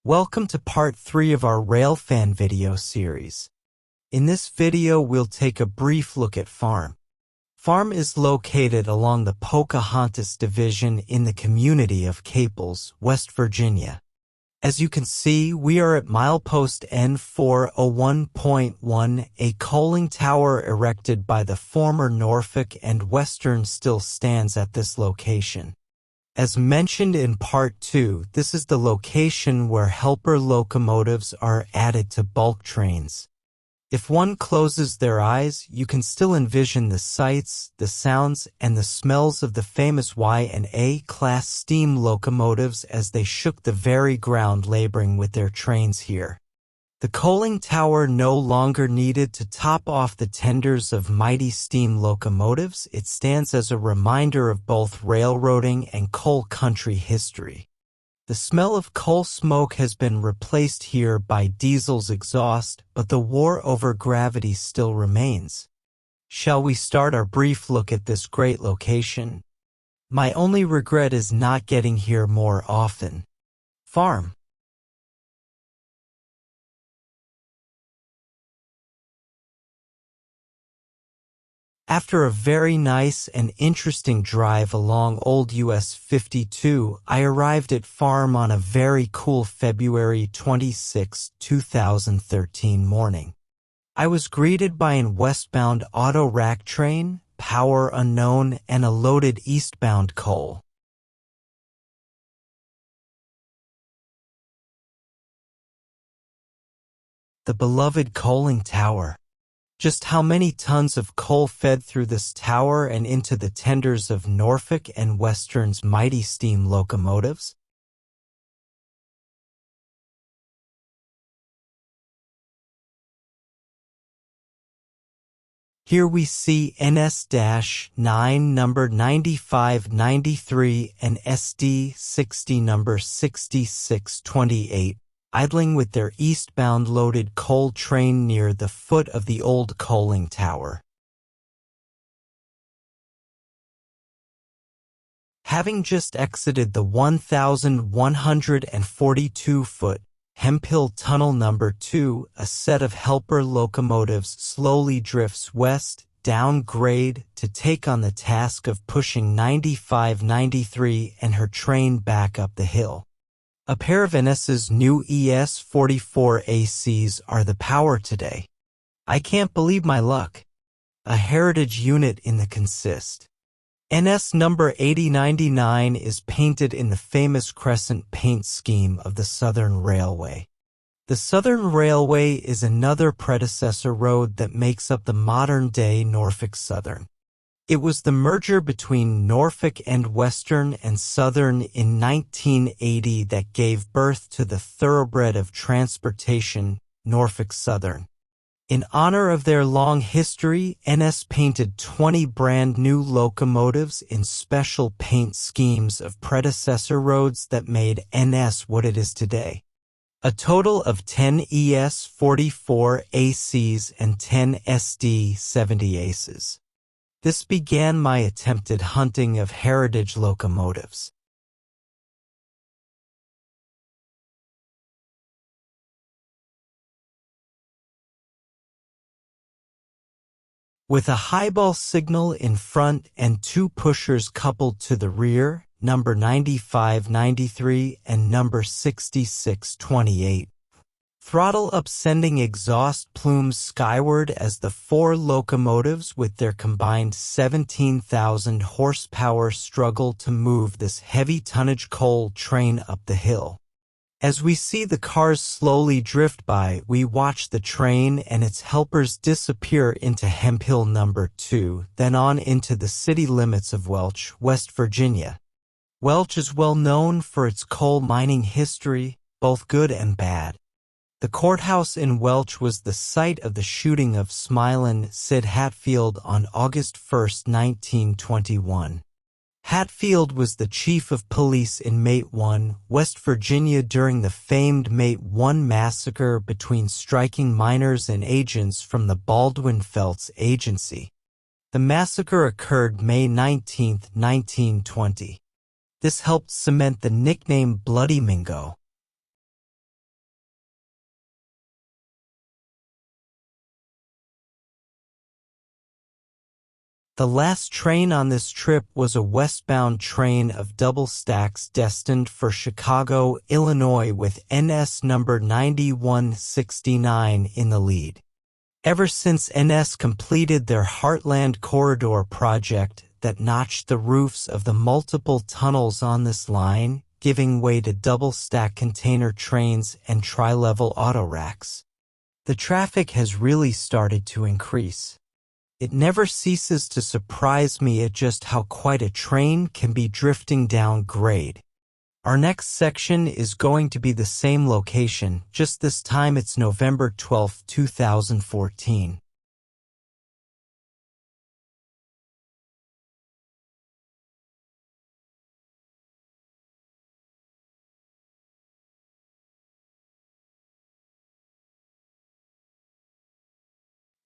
Welcome to part 3 of our Railfan video series. In this video we'll take a brief look at Farm. Farm is located along the Pocahontas Division in the community of Caples, West Virginia. As you can see, we are at milepost N401.1, a coaling tower erected by the former Norfolk and Western still stands at this location. As mentioned in Part 2, this is the location where helper locomotives are added to bulk trains. If one closes their eyes, you can still envision the sights, the sounds, and the smells of the famous Y and A class steam locomotives as they shook the very ground laboring with their trains here. The coaling tower no longer needed to top off the tenders of mighty steam locomotives. It stands as a reminder of both railroading and coal country history. The smell of coal smoke has been replaced here by diesel's exhaust, but the war over gravity still remains. Shall we start our brief look at this great location? My only regret is not getting here more often. Farm. After a very nice and interesting drive along Old US 52, I arrived at Farm on a very cool February 26, 2013 morning. I was greeted by an westbound auto rack train, power unknown, and a loaded eastbound coal. The beloved coaling tower. Just how many tons of coal fed through this tower and into the tenders of Norfolk and Western's mighty steam locomotives? Here we see NS-9 number 9593 and SD-60 number 6628. Idling with their eastbound loaded coal train near the foot of the old coaling tower. Having just exited the 1,142-foot Hemphill Tunnel No. 2, a set of helper locomotives slowly drifts west, down grade, to take on the task of pushing 9593 and her train back up the hill. A pair of NS's new ES-44 ACs are the power today. I can't believe my luck. A heritage unit in the consist. NS number 8099 is painted in the famous crescent paint scheme of the Southern Railway. The Southern Railway is another predecessor road that makes up the modern-day Norfolk Southern. It was the merger between Norfolk and Western and Southern in 1980 that gave birth to the thoroughbred of transportation, Norfolk Southern. In honor of their long history, NS painted 20 brand new locomotives in special paint schemes of predecessor roads that made NS what it is today. A total of 10 ES-44 ACs and 10 SD-70 ACs. This began my attempted hunting of heritage locomotives. With a highball signal in front and two pushers coupled to the rear, number 9593 and number 6628. Throttle up, sending exhaust plumes skyward as the four locomotives with their combined 17,000 horsepower struggle to move this heavy tonnage coal train up the hill. As we see the cars slowly drift by, we watch the train and its helpers disappear into Hemphill No. 2, then on into the city limits of Welch, West Virginia. Welch is well known for its coal mining history, both good and bad. The courthouse in Welch was the site of the shooting of Smilin' Sid Hatfield on August 1, 1921. Hatfield was the chief of police in Mate 1, West Virginia during the famed Mate 1 massacre between striking miners and agents from the Baldwin Felts Agency. The massacre occurred May 19, 1920. This helped cement the nickname Bloody Mingo. The last train on this trip was a westbound train of double stacks destined for Chicago, Illinois with NS number 9169 in the lead. Ever since NS completed their Heartland Corridor project that notched the roofs of the multiple tunnels on this line, giving way to double-stack container trains and tri-level auto racks, the traffic has really started to increase. It never ceases to surprise me at just how quite a train can be drifting down grade. Our next section is going to be the same location, just this time it's November 12, 2014.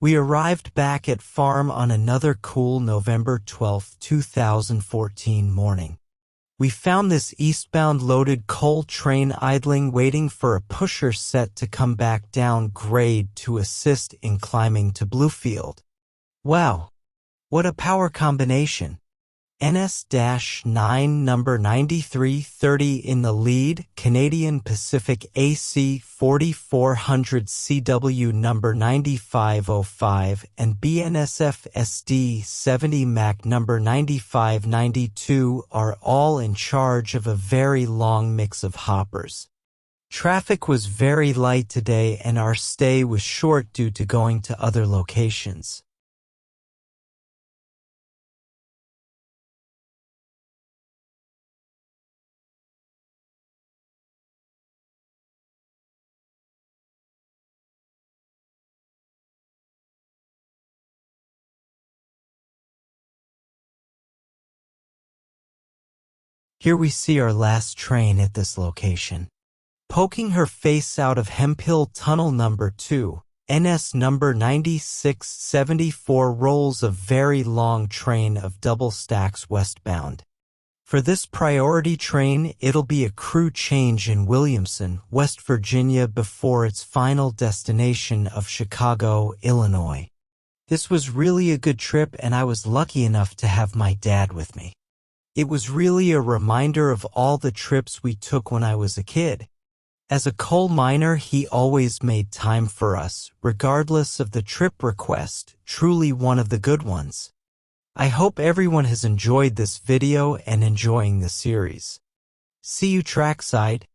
We arrived back at farm on another cool November 12, 2014 morning. We found this eastbound loaded coal train idling waiting for a pusher set to come back down grade to assist in climbing to Bluefield. Wow, what a power combination. NS-9 number 9330 in the lead, Canadian Pacific AC 4400 CW number 9505, and BNSF SD 70 MAC number 9592 are all in charge of a very long mix of hoppers. Traffic was very light today and our stay was short due to going to other locations. Here we see our last train at this location. Poking her face out of Hemphill Tunnel number 2, NS number 9674 rolls a very long train of double stacks westbound. For this priority train, it'll be a crew change in Williamson, West Virginia before its final destination of Chicago, Illinois. This was really a good trip and I was lucky enough to have my dad with me. It was really a reminder of all the trips we took when I was a kid. As a coal miner, he always made time for us, regardless of the trip request, truly one of the good ones. I hope everyone has enjoyed this video and enjoying the series. See you trackside.